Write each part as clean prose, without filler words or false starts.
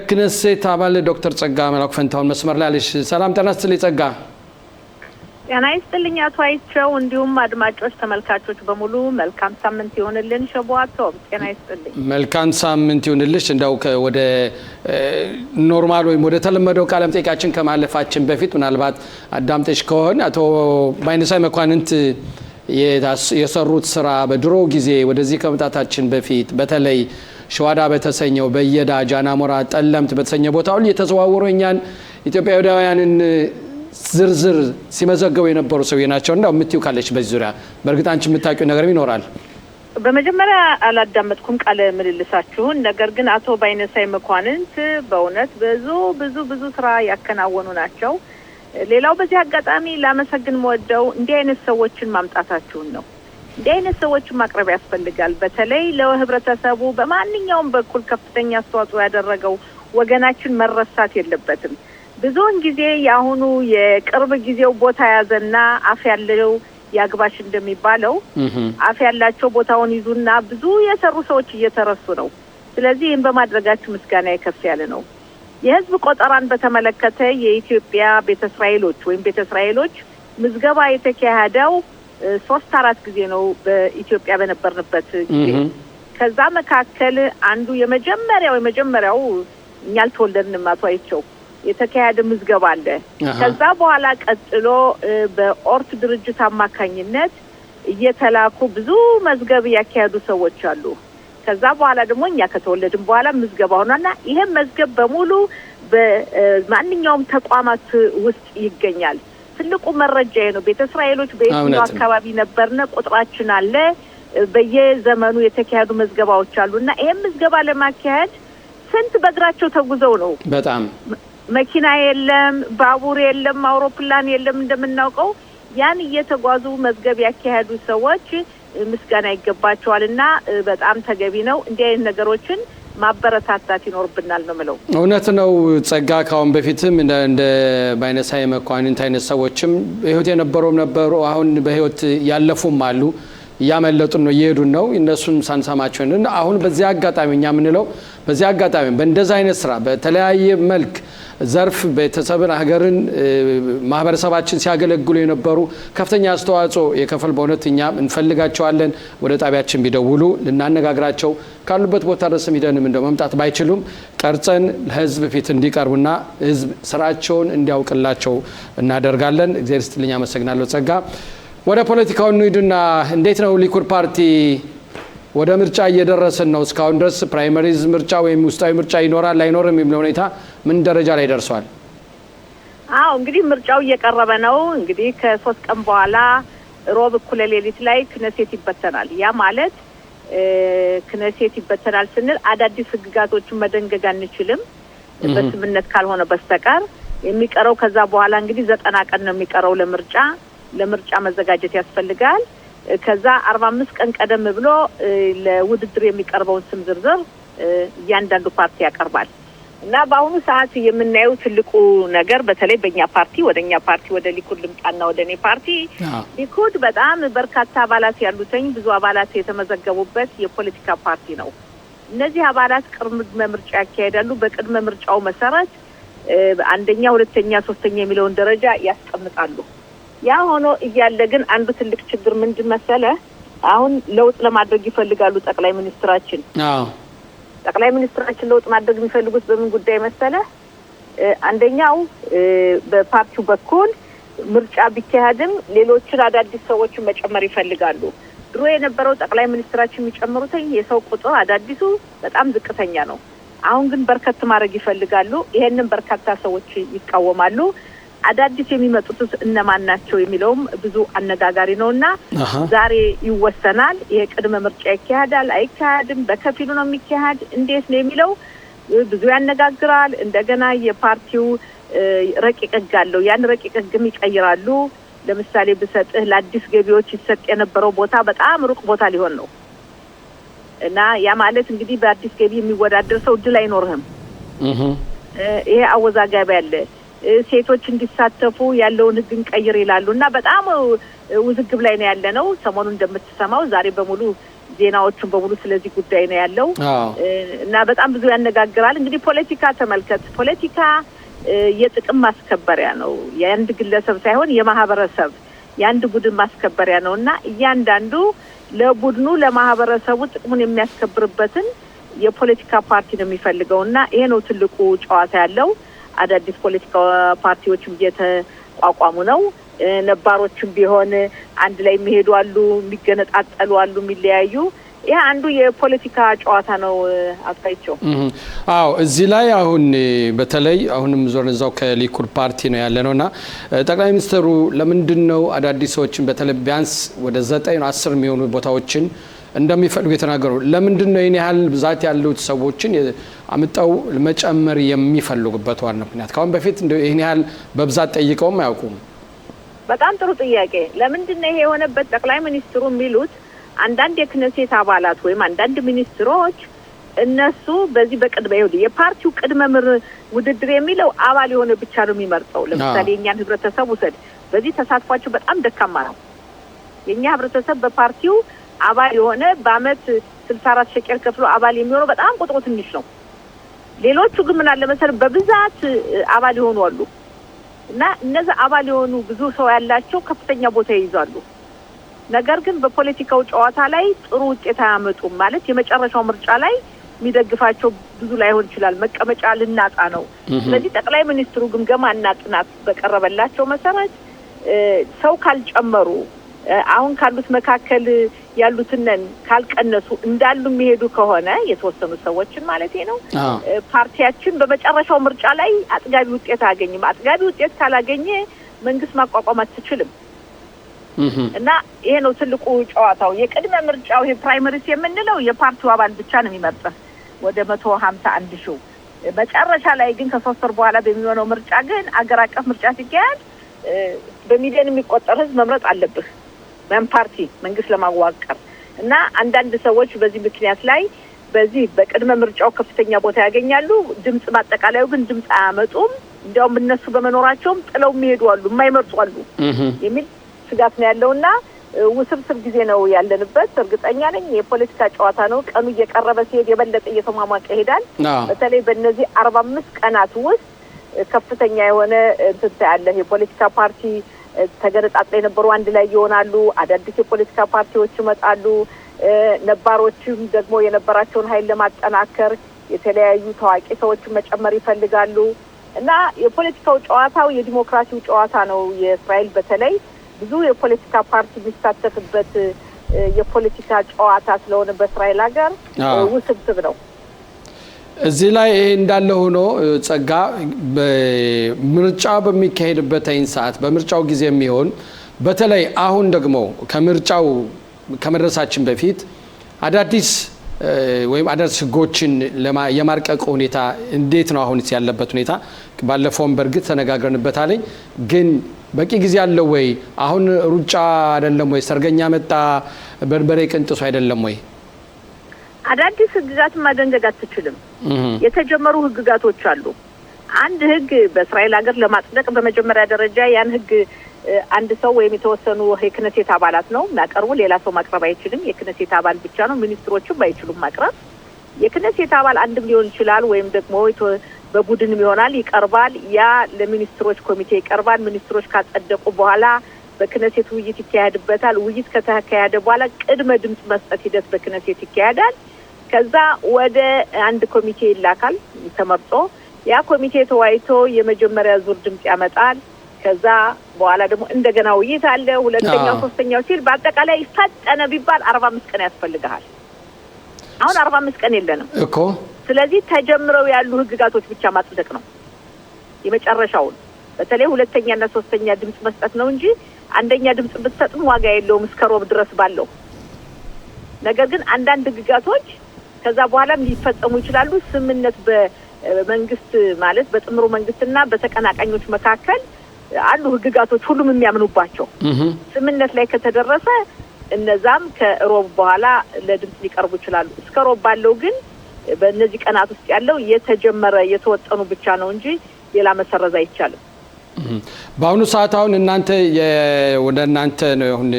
ክነሴት አባል ዶክተር ጸጋ መላኩ ፈንታውን መስመር ላይ አለሽ። ሰላም ጤና ይስጥልኝ ጸጋ። ጤና ይስጥልኝ አቶ አይቸው፣ እንዲሁም አድማጮች ተመልካቾች በሙሉ መልካም ሳምንት ይሁንልን። ሸቧቶ ጤና ይስጥልኝ። መልካም ሳምንት ይሁንልሽ። እንደው ወደ ኖርማል ወይም ወደ ተለመደው ቃለ መጠይቃችን ከማለፋችን በፊት ምናልባት አዳምጠሽ ከሆነ አቶ ባይነሳይ መኳንንት የሰሩት ስራ በድሮ ጊዜ ወደዚህ ከመጣታችን በፊት በተለይ ሸዋዳ በተሰኘው በየዳ ጃናሞራ ጠለምት በተሰኘ ቦታው ላይ የተዘዋወሩ እኛን ኢትዮጵያውያንን ዝርዝር ሲመዘገቡ የነበሩ ሰውዬ ናቸው። እንደው የምትዩ ካለች በዚህ ዙሪያ በእርግጥ አንቺ የምታውቂው ነገር ይኖራል። በመጀመሪያ አላዳመጥኩም ቃለ ምልልሳችሁን። ነገር ግን አቶ ባይነሳይ መኳንንት በእውነት ብዙ ስራ ያከናወኑ ናቸው። ሌላው በዚህ አጋጣሚ ላመሰግን ወደው እንዲህ አይነት ሰዎችን ማምጣታችሁን ነው። እንዲህ አይነት ሰዎችን ማቅረብ ያስፈልጋል። በተለይ ለህብረተሰቡ በማንኛውም በኩል ከፍተኛ አስተዋጽኦ ያደረገው ወገናችን መረሳት የለበትም። ብዙውን ጊዜ ያሁኑ የቅርብ ጊዜው ቦታ ያዘና አፍ ያለው ያግባሽ እንደሚባለው አፍ ያላቸው ቦታውን ይዙና ብዙ የሰሩ ሰዎች እየተረሱ ነው። ስለዚህ ይህን በማድረጋችሁ ምስጋና ይከፍ ያለ ነው። የህዝብ ቆጠራን በተመለከተ የኢትዮጵያ ቤተ እስራኤሎች ወይም ቤተ እስራኤሎች ምዝገባ የተካሄደው 3-4 ጊዜ ነው በኢትዮጵያ በነበርንበት ጊዜ። ከዛ መካከል አንዱ የመጀመሪያው እኛ አልተወለድንም አቶ አይቸው የተካሄደ ምዝገባ አለ። ከዛ በኋላ ቀጥሎ በኦርት ድርጅት አማካኝነት እየተላኩ ብዙ መዝገብ ያካሄዱ ሰዎች አሉ። ከዛ በኋላ ደግሞ እኛ ከተወለድን በኋላ ምዝገባ ሆነና ይሄ መዝገብ በሙሉ በማንኛውም ተቋማት ውስጥ ይገኛል። ትልቁ መረጃ ነው። ቤተ እስራኤሎች በየትኛው አካባቢ ነበርነ ቁጥራችን አለ። በየዘመኑ የተካሄዱ መዝገባዎች አሉና ይሄ ምዝገባ ለማካሄድ ስንት በእግራቸው ተጉዘው ነው። በጣም መኪና የለም፣ ባቡር የለም፣ አውሮፕላን የለም። እንደምናውቀው ያን እየተጓዙ መዝገብ ያካሄዱ ሰዎች ምስጋና ይገባቸዋልና በጣም ተገቢ ነው። እንዲህ አይነት ነገሮችን ማበረታታት ይኖርብናል ነው ማለት ነው። እውነት ነው ጸጋ። ካሁን በፊትም እንደ ባይነሳይ መኳንንት አይነት ሰዎችም በህይወት የነበሩም ነበሩ፣ አሁን በህይወት ያለፉም አሉ። እያመለጡን ነው፣ እየሄዱን ነው። እነሱን ሳንሰማቸው ነው። አሁን በዚህ አጋጣሚ እኛ የምንለው በዚህ አጋጣሚ በእንደዛ አይነት ስራ በተለያየ መልክ ዘርፍ ቤተሰብን፣ ሀገርን፣ ማህበረሰባችን ሲያገለግሉ የነበሩ ከፍተኛ አስተዋጽኦ የከፈል በእውነት እኛ እንፈልጋቸዋለን። ወደ ጣቢያችን ቢደውሉ ልናነጋግራቸው ካሉበት ቦታ ድረስ ሄደንም እንደው መምጣት ባይችሉም ቀርጸን ለህዝብ ፊት እንዲቀርቡና ህዝብ ስራቸውን እንዲያውቅላቸው እናደርጋለን። እግዚአብሔር ይስጥልኝ። አመሰግናለሁ ጸጋ። ወደ ፖለቲካው እንሂድና እንዴት ነው ሊኩድ ፓርቲ ወደ ምርጫ እየደረሰን ነው? እስካሁን ድረስ ፕራይመሪዝ ምርጫ ወይም ውስጣዊ ምርጫ ይኖራል አይኖርም የሚለው ሁኔታ ምን ደረጃ ላይ ደርሷል? እንግዲህ ምርጫው እየቀረበ ነው። እንግዲህ ከ3 ቀን በኋላ ሮብ እኩለ ሌሊት ላይ ክነሴት ይበተናል። ያ ማለት ክነሴት ይበተናል ስንል አዳዲስ ህግጋቶችን መደንገግ አንችልም በስምምነት ካልሆነ በስተቀር። የሚቀረው ከዛ በኋላ እንግዲህ 90 ቀን ነው የሚቀረው ለምርጫ መዘጋጀት ያስፈልጋል። ከዛ 45 ቀን ቀደም ብሎ ለውድድር የሚቀርበውን ስም ዝርዝር እያንዳንዱ ፓርቲ ያቀርባል እና በአሁኑ ሰዓት የምናየው ትልቁ ነገር በተለይ በእኛ ፓርቲ ወደ ሊኩድ ልምጣና ወደ እኔ ፓርቲ ሊኩድ በጣም በርካታ አባላት ያሉትኝ ብዙ አባላት የተመዘገቡበት የፖለቲካ ፓርቲ ነው። እነዚህ አባላት ቅድመ ምርጫ ያካሄዳሉ። በቅድመ ምርጫው መሰረት አንደኛ፣ ሁለተኛ፣ ሶስተኛ የሚለውን ደረጃ ያስቀምጣሉ። ያ ሆኖ እያለ ግን አንዱ ትልቅ ችግር ምንድን መሰለ? አሁን ለውጥ ለማድረግ ይፈልጋሉ ጠቅላይ ሚኒስትራችን ለውጥ ማድረግ የሚፈልጉት በምን ጉዳይ መሰለ? አንደኛው በፓርቲው በኩል ምርጫ ቢካሄድም ሌሎችን አዳዲስ ሰዎችን መጨመር ይፈልጋሉ። ድሮ የነበረው ጠቅላይ ሚኒስትራችን የሚጨምሩት የሰው ቁጥር አዳዲሱ በጣም ዝቅተኛ ነው። አሁን ግን በርከት ማድረግ ይፈልጋሉ። ይሄንን በርካታ ሰዎች ይቃወማሉ። አዳዲስ የሚመጡት እነማን ናቸው የሚለውም ብዙ አነጋጋሪ ነውና ዛሬ ይወሰናል። የቅድመ ምርጫ ይካሄዳል አይካሄድም፣ በከፊሉ ነው የሚካሄድ፣ እንዴት ነው የሚለው ብዙ ያነጋግራል። እንደገና የፓርቲው ረቂቅ ህግ አለው። ያን ረቂቅ ህግም ይቀይራሉ። ለምሳሌ ብሰጥህ ለአዲስ ገቢዎች ይሰጥ የነበረው ቦታ በጣም ሩቅ ቦታ ሊሆን ነው እና ያ ማለት እንግዲህ በአዲስ ገቢ የሚወዳደር ሰው እድል አይኖርህም። ይሄ አወዛጋቢ ያለ ሴቶች እንዲሳተፉ ያለውን ህግን ቀይር ይላሉና በጣም ውዝግብ ላይ ነው ያለነው። ሰሞኑን እንደምትሰማው ዛሬ በሙሉ ዜናዎችን በሙሉ ስለዚህ ጉዳይ ነው ያለው እና በጣም ብዙ ያነጋግራል። እንግዲህ ፖለቲካ ተመልከት፣ ፖለቲካ የጥቅም ማስከበሪያ ነው። የአንድ ግለሰብ ሳይሆን የማህበረሰብ የአንድ ቡድን ማስከበሪያ ነውና እያንዳንዱ ለቡድኑ ለማህበረሰቡ ጥቅሙን የሚያስከብርበትን የፖለቲካ ፓርቲ ነው የሚፈልገውና ይሄ ነው ትልቁ ጨዋታ ያለው። አዳዲስ ፖለቲካ ፓርቲዎችም እየተቋቋሙ ነው። ነባሮችም ቢሆን አንድ ላይ የሚሄዱ አሉ፣ የሚገነጣጠሉ አሉ፣ የሚለያዩ። ይሄ አንዱ የፖለቲካ ጨዋታ ነው። አጥፋይቸው እዚህ ላይ አሁን በተለይ አሁንም ዞርዛው ከሊኩድ ፓርቲ ነው ያለነውና ጠቅላይ ሚኒስትሩ ለምንድነው አዳዲሶችን በተለይ ቢያንስ ወደ 9 10 የሚሆኑ ቦታዎችን እንደሚፈልጉ የተናገሩ? ለምንድነው ይሄን ያህል ብዛት ያሉት ሰዎችን አምጣው መጨመር የሚፈልጉበት ዋና ምክንያት? ካሁን በፊት ይሄን ያህል በብዛት ጠይቀውም አያውቁም። በጣም ጥሩ ጥያቄ። ለምንድነው ይሄ የሆነበት? ጠቅላይ ሚኒስትሩ የሚሉት አንዳንድ የክነሴት አባላት ወይም አንዳንድ ሚኒስትሮች እነሱ በዚህ በቅድመ የፓርቲው ቅድመ ውድድር የሚለው አባል የሆነ ብቻ ነው የሚመርጠው። ለምሳሌ የኛን ህብረተሰብ ውሰድ። በዚህ ተሳትፏቸው በጣም ደካማ ነው። የኛ ህብረተሰብ በፓርቲው አባል የሆነ በአመት 64 ሸቄል ከፍሎ አባል የሚሆነው በጣም ቁጥሩ ትንሽ ነው። ሌሎቹ ግን ምን አለ መሰለህ በብዛት አባል ይሆኑ አሉ እና እነዚህ አባል የሆኑ ብዙ ሰው ያላቸው ከፍተኛ ቦታ ይይዛሉ። ነገር ግን በፖለቲካው ጨዋታ ላይ ጥሩ ውጤት አያመጡም። ማለት የመጨረሻው ምርጫ ላይ የሚደግፋቸው ብዙ ላይሆን ይችላል። መቀመጫ ልናጣ ነው። ስለዚህ ጠቅላይ ሚኒስትሩ ግምገማና ጥናት በቀረበላቸው መሰረት ሰው ካልጨመሩ አሁን ካሉት መካከል ያሉትነን ካልቀነሱ እንዳሉ የሚሄዱ ከሆነ የተወሰኑ ሰዎችን ማለት ነው ፓርቲያችን በመጨረሻው ምርጫ ላይ አጥጋቢ ውጤት አያገኝም። አጥጋቢ ውጤት ካላገኘ መንግስት ማቋቋም አትችልም። እና ይሄ ነው ትልቁ ጨዋታው። የቅድመ ምርጫው ይሄ ፕራይመሪስ የምንለው የፓርቲው አባል ብቻ ነው የሚመርጠው ወደ 151 ሺህ። መጨረሻ ላይ ግን ከ3 ወር በኋላ በሚሆነው ምርጫ ግን አገር አቀፍ ምርጫ ሲካሄድ በሚሊዮን የሚቆጠር ህዝብ መምረጥ አለበት ፓርቲ መንግስት ለማዋቀር እና አንዳንድ ሰዎች በዚህ ምክንያት ላይ በዚህ በቅድመ ምርጫው ከፍተኛ ቦታ ያገኛሉ። ድምጽ ማጠቃለያው ግን ድምጽ አያመጡም። እንዲያውም እነሱ በመኖራቸውም ጥለው የሚሄዱ አሉ፣ የማይመርጡ አሉ የሚል ስጋት ነው ያለውና ውስብስብ ጊዜ ነው ያለንበት። እርግጠኛ ነኝ የፖለቲካ ጨዋታ ነው። ቀኑ እየቀረበ ሲሄድ የበለጠ እየተሟሟቀ ይሄዳል። በተለይ በእነዚህ 45 ቀናት ውስጥ ከፍተኛ የሆነ እንትን ያለ የፖለቲካ ፓርቲ ተገነጣጥለው የነበሩ አንድ ላይ ይሆናሉ። አዳዲስ የፖለቲካ ፓርቲዎች ይመጣሉ። ነባሮችም ደግሞ የነበራቸውን ኃይል ለማጠናከር የተለያዩ ታዋቂ ሰዎችን መጨመር ይፈልጋሉ እና የፖለቲካው ጨዋታው የዲሞክራሲው ጨዋታ ነው። የእስራኤል በተለይ ብዙ የፖለቲካ ፓርቲ የሚሳተፍበት የፖለቲካ ጨዋታ ስለሆነ በእስራኤል ሀገር ውስብስብ ነው። እዚህ ላይ ይሄ እንዳለ ሆኖ ጸጋ በምርጫ በሚካሄድበት ሰዓት በምርጫው ጊዜ የሚሆን በተለይ አሁን ደግሞ ከምርጫው ከመድረሳችን በፊት አዳዲስ ወይም አዳዲስ ህጎችን የማርቀቅ ሁኔታ እንዴት ነው አሁን ያለበት ሁኔታ? ባለፈውም በርግጥ ተነጋግረንበታል። ግን በቂ ጊዜ አለው ወይ? አሁን ሩጫ አይደለም ወይ? ሰርገኛ መጣ በርበሬ ቅንጥሱ አይደለም ወይ? አዳዲስ ህግጋት ማደንገግ አትችልም። የተጀመሩ ህግጋቶች አሉ። አንድ ህግ በእስራኤል ሀገር ለማጽደቅ በመጀመሪያ ደረጃ ያን ህግ አንድ ሰው ወይም የተወሰኑ የክነሴት አባላት ነው የሚያቀርቡ። ሌላ ሰው ማቅረብ አይችልም። የክነሴት አባል ብቻ ነው። ሚኒስትሮችም አይችሉም ማቅረብ። የክነሴት አባል አንድም ሊሆን ይችላል ወይም ደግሞ በቡድንም ይሆናል። ይቀርባል። ያ ለሚኒስትሮች ኮሚቴ ይቀርባል። ሚኒስትሮች ካጸደቁ በኋላ በክነሴት ውይይት ይካሄድበታል። ውይይት ከተካሄደ በኋላ ቅድመ ድምጽ መስጠት ሂደት በክነሴት ይካሄዳል። ከዛ ወደ አንድ ኮሚቴ ይላካል ተመርጦ። ያ ኮሚቴ ተወያይቶ የመጀመሪያ ዙር ድምጽ ያመጣል። ከዛ በኋላ ደግሞ እንደገና ውይይት አለ። ሁለተኛው ሶስተኛው ሲል በአጠቃላይ ፈጠነ ቢባል 45 ቀን ያስፈልጋል። አሁን 45 ቀን የለንም እኮ። ስለዚህ ተጀምረው ያሉ ህግጋቶች ብቻ ማጽደቅ ነው የመጨረሻውን። በተለይ ሁለተኛና ሶስተኛ ድምጽ መስጠት ነው እንጂ አንደኛ ድምጽ ብትሰጥም ዋጋ የለውም እስከ ሮብ ድረስ ባለው። ነገር ግን አንዳንድ ህግጋቶች ከዛ በኋላም ሊፈጸሙ ይችላሉ። ስምምነት በመንግስት ማለት በጥምሩ መንግስትና በተቀናቃኞች መካከል አሉ ህግጋቶች ሁሉም የሚያምኑባቸው። ስምምነት ላይ ከተደረሰ እነዛም ከሮብ በኋላ ለድምጽ ሊቀርቡ ይችላሉ። እስከ ሮብ ባለው ግን በእነዚህ ቀናት ውስጥ ያለው የተጀመረ የተወጠኑ ብቻ ነው እንጂ ሌላ መሰረዝ አይቻልም። በአሁኑ ሰዓት አሁን እናንተ ወደ እናንተ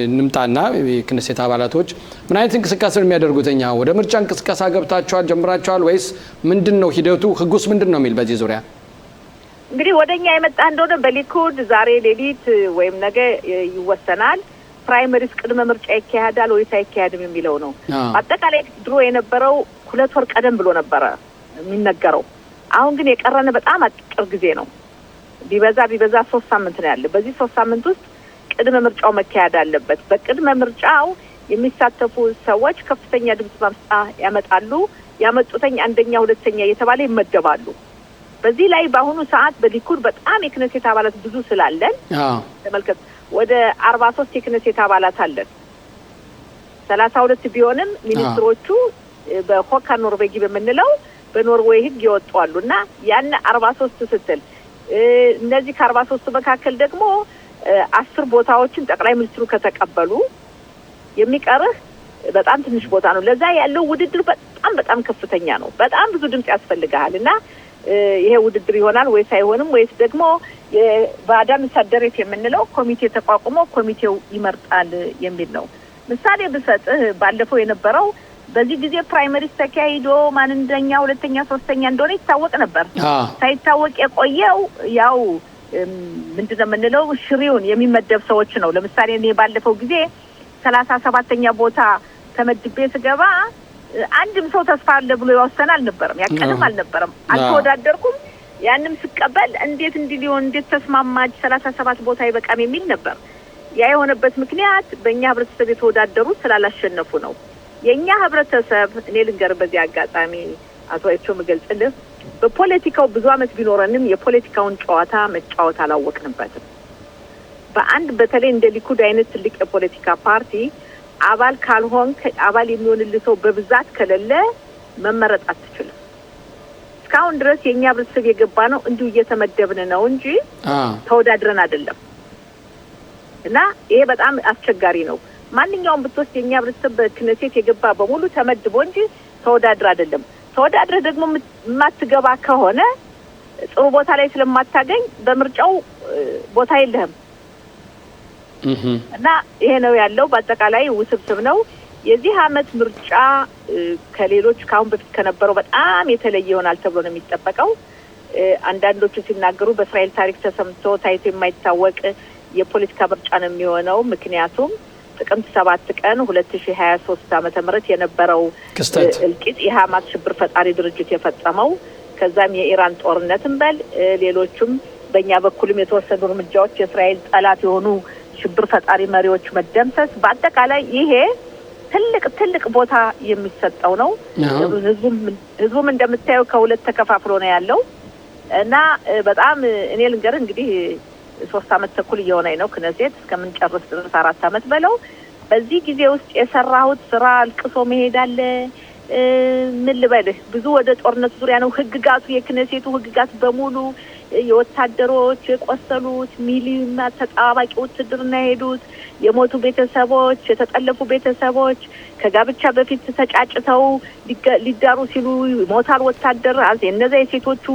እንምጣና የክኔሴት አባላቶች ምን አይነት እንቅስቃሴ ነው የሚያደርጉትኛ? ወደ ምርጫ እንቅስቃሴ ገብታችኋል ጀምራችኋል ወይስ ምንድነው ሂደቱ? ህጉስ ምንድነው የሚል በዚህ ዙሪያ? እንግዲህ ወደኛ የመጣ እንደሆነ በሊኩድ ዛሬ ሌሊት ወይም ነገ ይወሰናል። ፕራይመሪስ ቅድመ ምርጫ ይካሄዳል ወይስ አይካሄድም የሚለው ነው። አጠቃላይ ድሮ የነበረው 2 ወር ቀደም ብሎ ነበረ የሚነገረው። አሁን ግን የቀረነ በጣም አጭር ጊዜ ነው። ቢበዛ 3 ሳምንት ነው ያለ። በዚህ 3 ሳምንት ውስጥ ቅድመ ምርጫው መካሄድ አለበት። በቅድመ ምርጫው የሚሳተፉ ሰዎች ከፍተኛ ድምጽ ማምጣ ያመጣሉ። ያመጡተኛ አንደኛ ሁለተኛ እየተባለ ይመደባሉ። በዚህ ላይ በአሁኑ ሰዓት በሊኩድ በጣም የክኔሴት አባላት ብዙ ስላለን ተመልከት፣ ወደ 43 የክኔሴት አባላት አለን። 32 ቢሆንም ሚኒስትሮቹ በሆካ ኖርዌጊ በመንለው በኖርዌይ ህግ ይወጣሉና ያን 43 ስትል እነዚህ ከ43 መካከል ደግሞ 10 ቦታዎችን ጠቅላይ ሚኒስትሩ ከተቀበሉ የሚቀርህ በጣም ትንሽ ቦታ ነው። ለዛ ያለው ውድድር በጣም ከፍተኛ ነው። በጣም ብዙ ድምጽ ያስፈልጋልና ይሄ ውድድር ይሆናል ወይስ አይሆንም ወይስ ደግሞ የባዳም ሰደሬት የምንለው ኮሚቴ ተቋቁሞ ኮሚቴው ይመርጣል የሚል ነው። ምሳሌ ብሰጥህ ባለፈው የነበረው በዚህ ጊዜ ፕራይመሪስ ተካሂዶ ማን እንደኛ ሁለተኛ ሶስተኛ እንደሆነ ይታወቅ ነበር። ሳይታወቅ የቆየው ያው ምንድነው የምንለው ሽሪውን የሚመደብ ሰዎች ነው። ለምሳሌ እኔ ባለፈው ጊዜ 37ኛ ቦታ ተመድቤ ስገባ አንድም ሰው ተስፋ አለ ብሎ ይወሰን አልነበረም። ያቀደም አልነበረም። አልተወዳደርኩም። ያንንም ስቀበል እንዴት ሊሆን እንዴት ተስማማች 37 ቦታ ይበቃም የሚል ነበር። ያ የሆነበት ምክንያት በእኛ ህብረተሰብ የተወዳደሩት ስላላሸነፉ ነው። የኛ ህብረተሰብ እኔ ልንገር በዚህ አጋጣሚ አቶ አይቾ መገልጽልህ በፖለቲካው ብዙ አመት ቢኖረንም የፖለቲካውን ጨዋታ መጫወት አላወቅንበትም። በአንድ በተለይ እንደ ሊኩድ አይነት ትልቅ የፖለቲካ ፓርቲ አባል ካልሆን አባል የሚሆንልህ ሰው በብዛት ከሌለ መመረጥ አትችልም። እስካሁን ድረስ የኛ ህብረተሰብ የገባ ነው እንዲሁ እየተመደብን ነው እንጂ ተወዳድረን አይደለም። እና ይሄ በጣም አስቸጋሪ ነው። ማንኛውም ብትወስድ የኛ ህብረተሰብ በክኔሴት የገባ በሙሉ ተመድቦ እንጂ ተወዳድር አይደለም። ተወዳድረ ደግሞ የማትገባ ከሆነ ጥሩ ቦታ ላይ ስለማታገኝ በምርጫው ቦታ የለህም። እና ይሄ ነው ያለው። በአጠቃላይ ውስብስብ ነው። የዚህ አመት ምርጫ ከሌሎች ካሁን በፊት ከነበረው በጣም የተለየ ይሆናል ተብሎ ነው የሚጠበቀው። አንዳንዶቹ ሲናገሩ በእስራኤል ታሪክ ተሰምቶ ታይቶ የማይታወቅ የፖለቲካ ምርጫ ነው የሚሆነው። ምክንያቱም ጥቅምት 7 ቀን 2023 ዓመተ ምህረት የነበረው እልቂት የሐማስ ሽብር ፈጣሪ ድርጅት የፈጸመው ከዛም የኢራን ጦርነትን በል ሌሎችም በእኛ በኩልም የተወሰዱ እርምጃዎች የእስራኤል ጠላት የሆኑ ሽብር ፈጣሪ መሪዎች መደምሰስ በአጠቃላይ ይሄ ትልቅ ቦታ የሚሰጠው ነው። ህዝቡም እንደምታየው ከሁለት ተከፋፍሎ ነው ያለው እና በጣም እኔ ልንገር እንግዲህ 3 አመት ተኩል እየሆነኝ ነው ክኔሴት እስከምንጨርስ ድረስ 4 አመት በለው። በዚህ ጊዜ ውስጥ የሰራሁት ስራ አልቅሶ መሄድ አለ። ምን ልበልህ ብዙ ወደ ጦርነት ዙሪያ ነው። ህግጋቱ የክኔሴቱ ህግጋት በሙሉ የወታደሮች የቆሰሉት ሚሊዮን ተጣባቂ ውትድርና ሄዱት የሞቱ ቤተሰቦች የተጠለፉ ቤተሰቦች ከጋብቻ በፊት ተጫጭተው ሊዳሩ ሲሉ ሞታል ወታደር እነዛ የሴቶቹ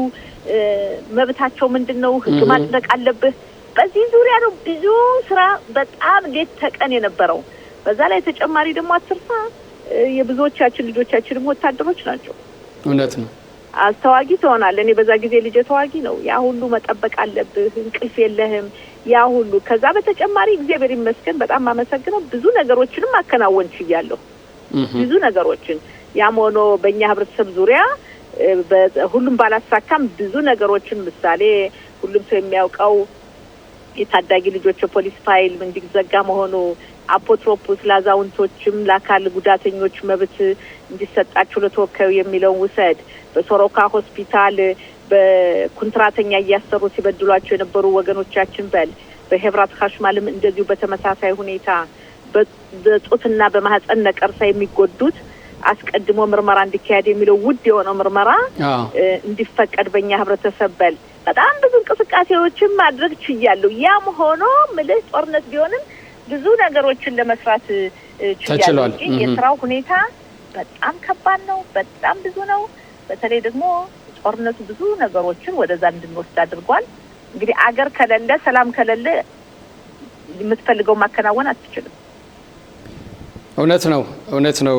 መብታቸው ምንድነው ህግ ማጽደቅ አለበት። በዚህ ዙሪያ ነው ብዙ ስራ በጣም ሌት ተቀን የነበረው። በዛ ላይ ተጨማሪ ደግሞ አትርሳ የብዙዎቻችን ልጆቻችንም ወታደሮች ናቸው። እውነት ነው። አስተዋጊ ትሆናለህ። እኔ በዛ ጊዜ ልጅ ተዋጊ ነው። ያ ሁሉ መጠበቅ አለብህ። እንቅልፍ የለህም። ያ ሁሉ ከዛ በተጨማሪ እግዚአብሔር ይመስገን በጣም አመሰግናለሁ ብዙ ነገሮችንም አከናወን ችያለሁ። ብዙ ነገሮችን ያም ሆኖ በእኛ ህብረተሰብ ዙሪያ ሁሉም ባላሳካም ብዙ ነገሮችን ምሳሌ ሁሉም ሰው የሚያውቀው የታዳጊ ልጆች የፖሊስ ፋይል እንዲዘጋ መሆኑ አፖትሮፖስ ላዛውንቶችም ለአካል ጉዳተኞች መብት እንዲሰጣቸው ለተወካዩ የሚለውን ውሰድ። በሶሮካ ሆስፒታል በኮንትራተኛ እያሰሩ ሲበድሏቸው የነበሩ ወገኖቻችን በል በህብራት ኻሽማልም እንደዚሁ በተመሳሳይ ሁኔታ በጡትና በማህፀን ነቀርሳ የሚጎዱት አስቀድሞ ምርመራ እንዲካሄድ የሚለው ውድ የሆነው ምርመራ እንዲፈቀድ በእኛ ህብረተሰብ በል በጣም ብዙ እንቅስቃሴዎችን ማድረግ ችያለሁ። ያም ሆኖ ምልህ ጦርነት ቢሆንም ብዙ ነገሮችን ለመስራት ችያለሁ። የስራው ሁኔታ በጣም ከባድ ነው። በጣም ብዙ ነው። በተለይ ደግሞ ጦርነቱ ብዙ ነገሮችን ወደዛ እንድንወስድ አድርጓል። እንግዲህ አገር ከሌለ ሰላም ከሌለ የምትፈልገው ማከናወን አትችልም። እውነት ነው።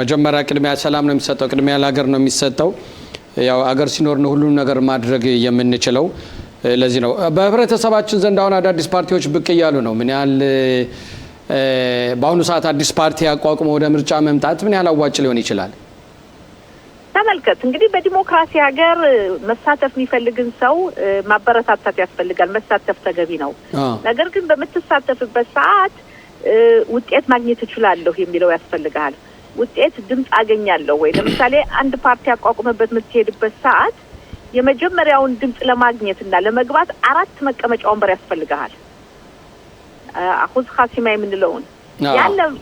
መጀመሪያ ቅድሚያ ሰላም ነው የሚሰጠው፣ ቅድሚያ ለሀገር ነው የሚሰጠው። ያው አገር ሲኖር ነው ሁሉም ነገር ማድረግ የምንችለው። ለዚህ ነው በህብረተሰባችን ዘንድ አሁን አዳዲስ ፓርቲዎች ብቅ እያሉ ነው። ምን ያህል በአሁኑ ሰዓት አዲስ ፓርቲ አቋቁሞ ወደ ምርጫ መምጣት ምን ያህል አዋጭ ሊሆን ይችላል? ተመልከት እንግዲህ በዲሞክራሲ ሀገር መሳተፍ የሚፈልግን ሰው ማበረታታት ያስፈልጋል። መሳተፍ ተገቢ ነው። ነገር ግን በምትሳተፍበት ሰዓት ውጤት ማግኘት እችላለሁ የሚለው ያስፈልጋል። ውጤት ድምጽ አገኛለሁ ወይ? ለምሳሌ አንድ ፓርቲ አቋቁመበት የምትሄድበት ሰዓት የመጀመሪያውን ድምጽ ለማግኘትና ለመግባት 4 መቀመጫ ወንበር ያስፈልጋል። አሁን ኻሲማ የምንለውን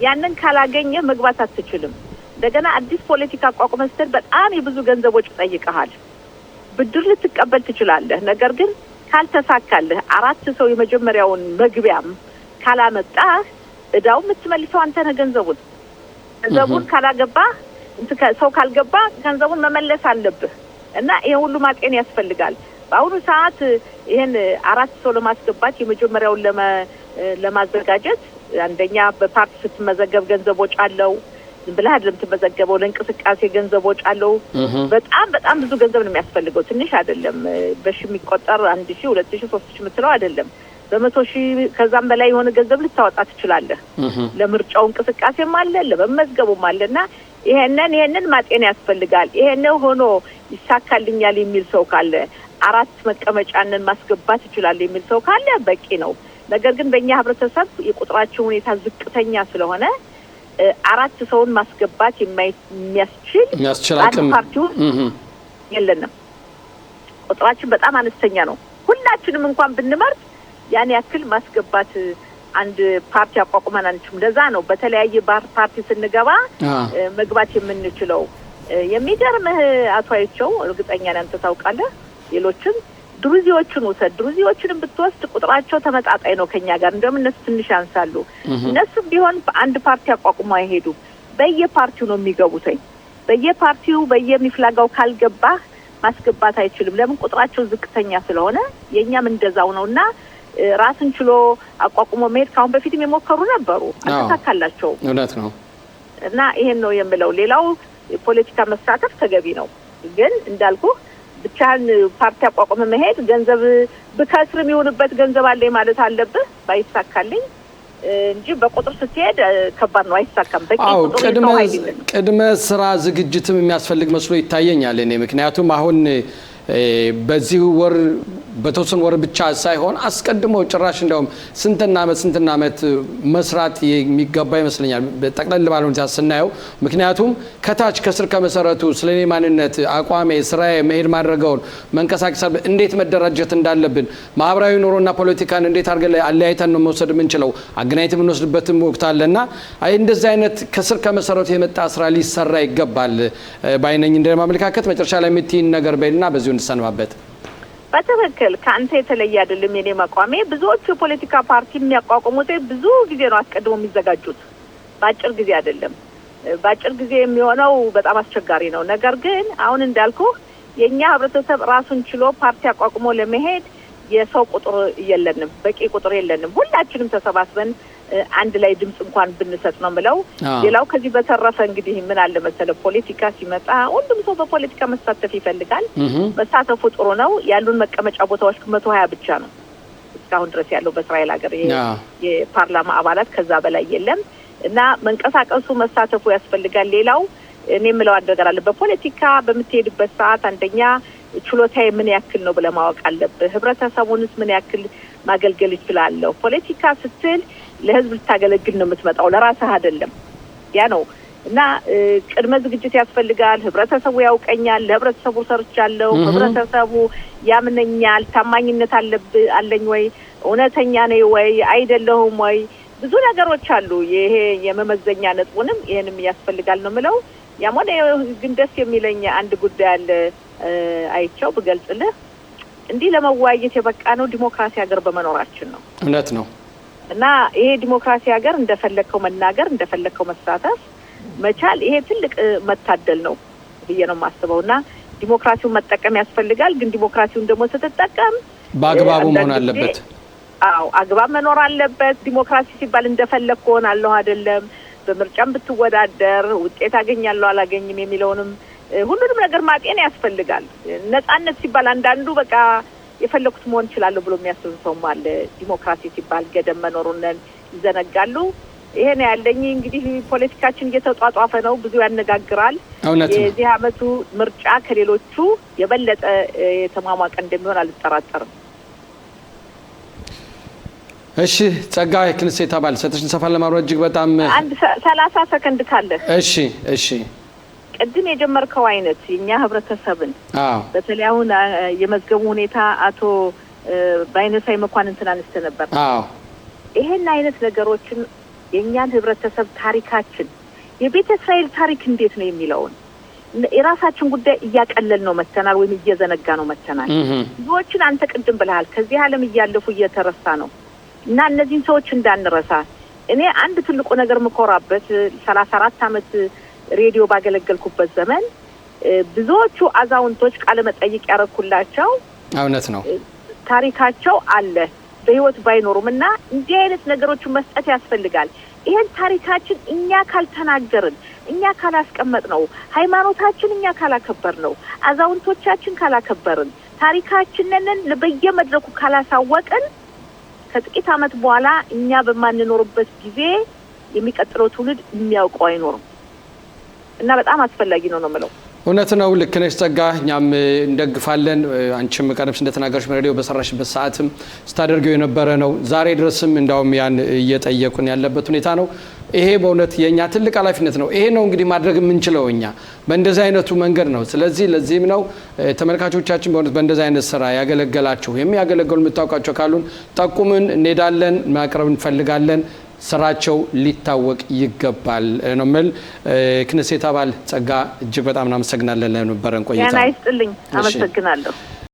ያንን ካላገኘ መግባት አትችልም። እንደገና አዲስ ፖለቲካ አቋቁመህ ስትል በጣም የብዙ ገንዘቦች ጠይቀሃል። ብድር ልትቀበል ትችላለህ። ነገር ግን ካልተሳካልህ 4 ሰው የመጀመሪያውን መግቢያም ካላመጣህ እዳው የምትመልሰው አንተ ነህ። ገንዘቡን ካላገባህ ሰው ካልገባ ገንዘቡን መመለስ አለብህ እና ይሄ ሁሉ ማጤን ያስፈልጋል። በአሁኑ ሰዓት ይሄን 4 ሰው ለማስገባት የመጀመሪያውን ለማዘጋጀት አንደኛ በፓርቲ ስትመዘገብ ገንዘቦች አለው። ዝም ብለህ አይደለም የምትመዘገበው፣ ለእንቅስቃሴ ገንዘቦች አለው። በጣም ብዙ ገንዘብ ነው የሚያስፈልገው። ትንሽ አይደለም። በሺ የሚቆጠር 1000፣ 2000፣ 3000 የምትለው አይደለም። በ100,000 ከዛም በላይ የሆነ ገንዘብ ልታወጣ ትችላለህ። ለምርጫው እንቅስቃሴም አለ፣ ለመመዝገቡም አለና ይሄንን ማጤን ያስፈልጋል። ይሄን ሆኖ ይሳካልኛል የሚል ሰው ካለ 4 መቀመጫንን ማስገባት ይችላል የሚል ሰው ካለ በቂ ነው። ነገር ግን በእኛ ህብረተሰብ የቁጥራችን ሁኔታ ዝቅተኛ ስለሆነ 4 ሰውን ማስገባት የሚያስችል አቅም ፓርቲው የለንም። ቁጥራችን በጣም አነስተኛ ነው። ሁላችንም እንኳን ብንመርጥ ያን ያክል ማስገባት አንድ ፓርቲ አቋቁመን አንችልም። ለዛ ነው በተለያየ ፓርቲ ስንገባ መግባት የምንችለው። የሚገርምህ አቶ አይቸው እርግጠኛ ነኝ አንተ ታውቃለህ፣ ሌሎችም ድሩዚዎችን ወሰድ። ድሩዚዎችንም ብትወስድ ቁጥራቸው ተመጣጣኝ ነው ከኛ ጋር። እንደውም እነሱ ትንሽ ያንሳሉ። እነሱም ቢሆን አንድ ፓርቲ አቋቁሞ አይሄዱም። በየፓርቲው ነው የሚገቡት። በየፓርቲው በየሚፍላጋው ካልገባህ ማስገባት አይችልም። ለምን? ቁጥራቸው ዝቅተኛ ስለሆነ። የኛም እንደዛው ነውና ራስን ችሎ አቋቁሞ መሄድ ካሁን በፊትም የሞከሩ ነበሩ፣ አልተሳካላቸውም። እውነት ነው። እና ይሄን ነው የምለው። ሌላው ፖለቲካ መሳተፍ ተገቢ ነው፣ ግን እንዳልኩ ብቻህን ፓርቲ አቋቁሞ መሄድ ገንዘብ ብከስር የሚሆንበት ገንዘብ አለኝ ማለት አለብህ። ባይሳካልኝ እንጂ በቁጥር ስትሄድ ከባድ ነው፣ አይሳካም። በቂ ቁጥር ነው አይደለም። ቅድመ ስራ ዝግጅትም የሚያስፈልግ መስሎ ይታየኛል እኔ። ምክንያቱም አሁን በዚህ ወር በተወሰነ ወር ብቻ ሳይሆን አስቀድሞ ጭራሽ እንደውም ስንትና ዓመት መስራት የሚገባ ይመስለኛል በጠቅለል ባለ ሁኔታ ስናየው። ምክንያቱም ከታች ከስር ከመሰረቱ ስለኔ ማንነት፣ አቋሜ፣ ስራዬ፣ መሄድ ማድረገውን መንቀሳቀስ፣ እንዴት መደራጀት እንዳለብን፣ ማህበራዊ ኑሮና ፖለቲካን እንዴት አድርገን አለያይተን ነው መውሰድ የምንችለው፣ አገናኝተን የምንወስድበትም ወቅት አለና እንደዚህ አይነት ከስር ከመሰረቱ የመጣ ስራ ሊሰራ ይገባል ባይነኝ። እንደማመለካከት መጨረሻ ላይ የምትይን ነገር በይና በዚሁ እንሰናበት። በትክክል ከአንተ የተለየ አይደለም የኔ አቋሜ። ብዙዎቹ የፖለቲካ ፓርቲ የሚያቋቁሙት ብዙ ጊዜ ነው አስቀድሞ የሚዘጋጁት፣ በአጭር ጊዜ አይደለም። በአጭር ጊዜ የሚሆነው በጣም አስቸጋሪ ነው። ነገር ግን አሁን እንዳልኩ የኛ ህብረተሰብ ራሱን ችሎ ፓርቲ አቋቁሞ ለመሄድ የሰው ቁጥር የለንም፣ በቂ ቁጥር የለንም። ሁላችንም ተሰባስበን አንድ ላይ ድምጽ እንኳን ብንሰጥ ነው ምለው። ሌላው ከዚህ በተረፈ እንግዲህ ምን አለ መሰለ፣ ፖለቲካ ሲመጣ ሁሉም ሰው በፖለቲካ መሳተፍ ይፈልጋል። መሳተፉ ጥሩ ነው። ያሉን መቀመጫ ቦታዎች 120 ብቻ ነው እስካሁን ድረስ ያለው በእስራኤል ሀገር የፓርላማ አባላት፣ ከዛ በላይ የለም እና መንቀሳቀሱ መሳተፉ ያስፈልጋል። ሌላው እኔ የምለው አደረጋለሁ፣ በፖለቲካ በምትሄድበት ሰዓት አንደኛ ችሎታዬ ምን ያክል ነው ብለህ ማወቅ አለብህ። ህብረተሰቡንስ ምን ያክል ማገልገል ይችላለሁ? ፖለቲካ ስትል ለህዝብ ልታገለግል ነው የምትመጣው፣ ለራስህ አይደለም። ያ ነው እና ቅድመ ዝግጅት ያስፈልጋል። ህብረተሰቡ ያውቀኛል፣ ለህብረተሰቡ ሰርቻለሁ፣ ህብረተሰቡ ያምነኛል፣ ታማኝነት አለኝ ወይ፣ እውነተኛ ነኝ ወይ አይደለሁም ወይ፣ ብዙ ነገሮች አሉ። ይሄ የመመዘኛ ነጥቡንም ይሄንም ያስፈልጋል ነው የምለው። ያም ሆነ ግን ደስ የሚለኝ አንድ ጉዳይ አለ አይቸው ብገልጽልህ። እንዲህ ለመዋየት የበቃ ነው ዲሞክራሲ ሀገር በመኖራችን ነው። እውነት ነው። እና ይሄ ዲሞክራሲ ሀገር እንደፈለከው መናገር፣ እንደፈለከው መሳተፍ መቻል ይሄ ትልቅ መታደል ነው ብዬ ነው የማስበውና ዲሞክራሲውን መጠቀም ያስፈልጋል። ግን ዲሞክራሲውን ደግሞ ስትጠቀም በአግባቡ መሆን አለበት። አዎ አግባብ መኖር አለበት። ዲሞክራሲ ሲባል እንደፈለክ ሆናለሁ አይደለም። በምርጫም ብትወዳደር ውጤት አገኛለሁ አላገኝም የሚለውንም ሁሉንም ነገር ማጤን ያስፈልጋል። ነጻነት ሲባል አንዳንዱ በቃ የፈለኩት መሆን ይችላል ብሎ የሚያስብ ሰውም አለ። ዲሞክራሲ ሲባል ገደብ መኖሩን ይዘነጋሉ። ይሄ ነው ያለኝ። እንግዲህ ፖለቲካችን እየተጧጧፈ ነው፣ ብዙ ያነጋግራል። የዚህ አመቱ ምርጫ ከሌሎቹ የበለጠ የተሟሟቀ እንደሚሆን አልጠራጠርም። እሺ ጸጋ የክንሴት አባል ሰጥሽን ሰፋ ለማውራት እጅግ በጣም አንድ 30 ሰከንድ ካለ። እሺ ቅድም የጀመርከው አይነት የኛ ህብረተሰብን በተለይ አሁን የመዝገቡ ሁኔታ አቶ ባይነሳይ መኳንንትን አንስተ ነበር። ይሄን አይነት ነገሮችን የኛን ህብረተሰብ ታሪካችን የቤተ እስራኤል ታሪክ እንዴት ነው የሚለውን የራሳችን ጉዳይ እያቀለል ነው መተናል ወይም እየዘነጋ ነው መተናል። ብዙዎችን አንተ ቅድም ብለሃል ከዚህ ዓለም እያለፉ እየተረሳ ነው እና እነዚህን ሰዎች እንዳንረሳ እኔ አንድ ትልቁ ነገር መኮራበት 34 አመት ሬዲዮ ባገለገልኩበት ዘመን ብዙዎቹ አዛውንቶች ቃለ መጠይቅ ያረኩላቸው እውነት ነው ታሪካቸው አለ በህይወት ባይኖሩምና እንዲህ አይነት ነገሮችን መስጠት ያስፈልጋል። ይሄን ታሪካችን እኛ ካልተናገርን እኛ ካላስቀመጥ ነው ሃይማኖታችን እኛ ካላከበር ነው አዛውንቶቻችን ካላከበርን ታሪካችንን በየመድረኩ ካላሳወቅን ከጥቂት አመት በኋላ እኛ በማንኖርበት ጊዜ የሚቀጥለው ትውልድ የሚያውቀው አይኖርም እና በጣም አስፈላጊ ነው ማለት እውነት ነው። ልክ ነሽ ጸጋ፣ እኛም እንደግፋለን። አንቺም ቀደም እንደተናገርሽ በሬዲዮ በሰራሽበት ሰዓትም ስታደርገው የነበረ ነው። ዛሬ ድረስም እንዳውም ያን እየጠየቁን ያለበት ሁኔታ ነው። ይሄ በእውነት የኛ ትልቅ ኃላፊነት ነው። ይሄ ነው እንግዲህ ማድረግ የምንችለው እኛ በእንደዚህ አይነቱ መንገድ ነው። ስለዚህ ለዚህም ነው ተመልካቾቻችን በእውነት በእንደዚህ አይነት ስራ ያገለገላችሁ የሚያገለግሉ የምታውቃቸው ካሉን ጠቁምን፣ እንሄዳለን፣ ማቅረብ እንፈልጋለን። ስራቸው ሊታወቅ ይገባል ነው ማለት። ክነሴት አባል ጸጋ እጅግ በጣም እናመሰግናለን ለነበረን ቆይታ። ያናይስጥልኝ። አመሰግናለሁ።